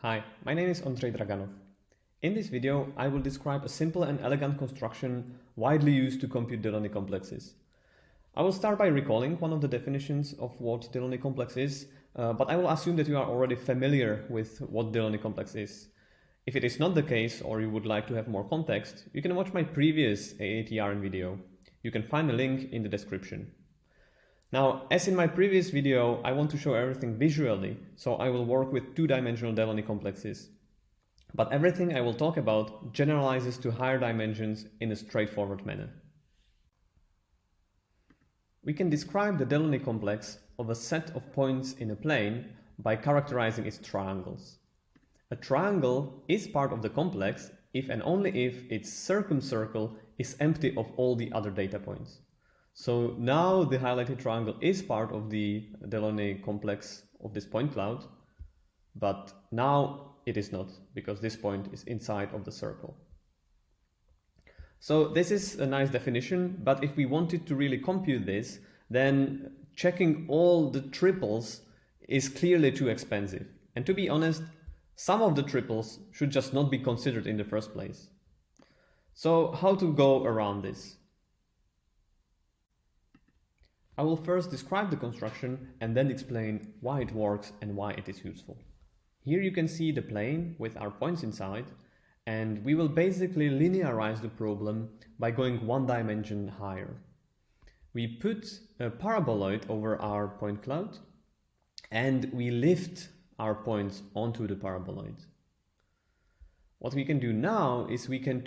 Hi, my name is Ondřej Draganov. In this video, I will describe a simple and elegant construction widely used to compute Delaunay complexes. I will start by recalling one of the definitions of what Delaunay complex is, but I will assume that you are already familiar with what Delaunay complex is. If it is not the case, or you would like to have more context, you can watch my previous AATRN video. You can find the link in the description. Now, as in my previous video, I want to show everything visually, so I will work with two-dimensional Delaunay complexes. But everything I will talk about generalizes to higher dimensions in a straightforward manner. We can describe the Delaunay complex of a set of points in a plane by characterizing its triangles. A triangle is part of the complex if and only if its circumcircle is empty of all the other data points. So now the highlighted triangle is part of the Delaunay complex of this point cloud, but now it is not, because this point is inside of the circle. So this is a nice definition, but if we wanted to really compute this, then checking all the triples is clearly too expensive. And to be honest, some of the triples should just not be considered in the first place. So how to go around this? I will first describe the construction and then explain why it works and why it is useful. Here you can see the plane with our points inside, and we will basically linearize the problem by going one dimension higher. We put a paraboloid over our point cloud and we lift our points onto the paraboloid. What we can do now is we can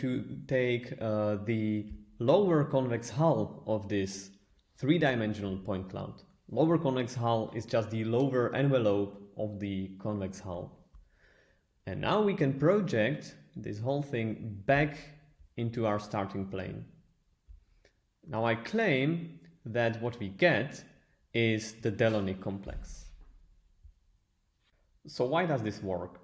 take the lower convex hull of this three-dimensional point cloud. Lower convex hull is just the lower envelope of the convex hull. And now we can project this whole thing back into our starting plane. Now I claim that what we get is the Delaunay complex. So why does this work?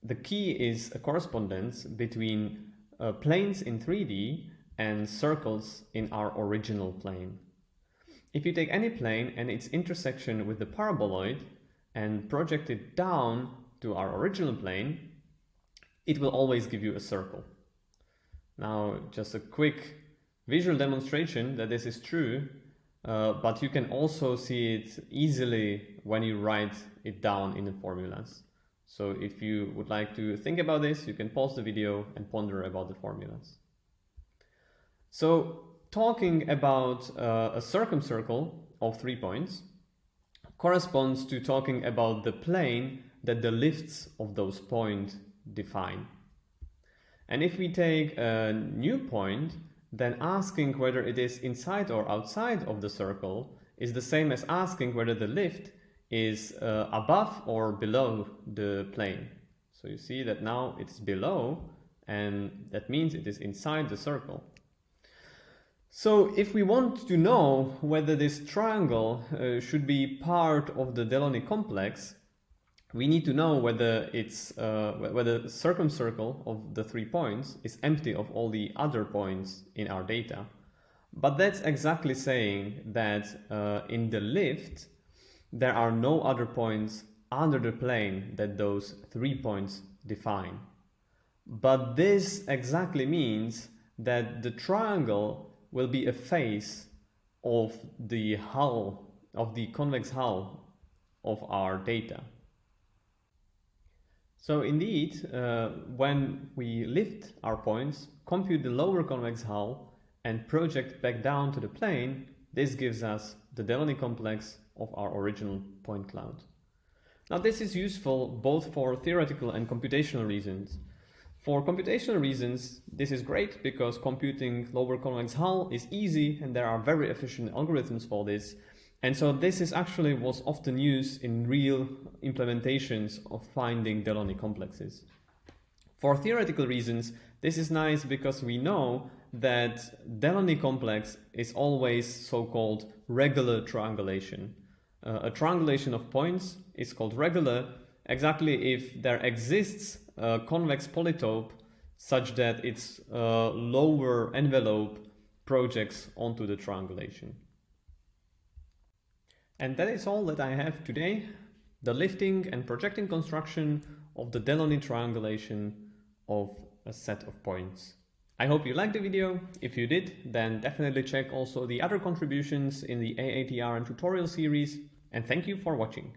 The key is a correspondence between planes in 3D and circles in our original plane. If you take any plane and its intersection with the paraboloid and project it down to our original plane, it will always give you a circle. Now, just a quick visual demonstration that this is true, but you can also see it easily when you write it down in the formulas. So if you would like to think about this, you can pause the video and ponder about the formulas. So talking about a circumcircle of 3 points corresponds to talking about the plane that the lifts of those points define. And if we take a new point, then asking whether it is inside or outside of the circle is the same as asking whether the lift is above or below the plane. So you see that now it's below, and that means it is inside the circle. So if we want to know whether this triangle should be part of the Delaunay complex, we need to know whether whether the circumcircle of the 3 points is empty of all the other points in our data. But that's exactly saying that in the lift there are no other points under the plane that those 3 points define. But this exactly means that the triangle will be a face of the hull, of the convex hull of our data. So indeed, when we lift our points, compute the lower convex hull, and project back down to the plane, this gives us the Delaunay complex of our original point cloud. Now this is useful both for theoretical and computational reasons. For computational reasons, this is great because computing lower convex hull is easy and there are very efficient algorithms for this. And so this is actually was often used in real implementations of finding Delaunay complexes. For theoretical reasons, this is nice because we know that Delaunay complex is always so-called regular triangulation. A triangulation of points is called regular exactly if there exists a convex polytope such that its lower envelope projects onto the triangulation. And that is all that I have today. the lifting and projecting construction of the Delaunay triangulation of a set of points. I hope you liked the video. If you did, then definitely check also the other contributions in the AATR and tutorial series, and thank you for watching.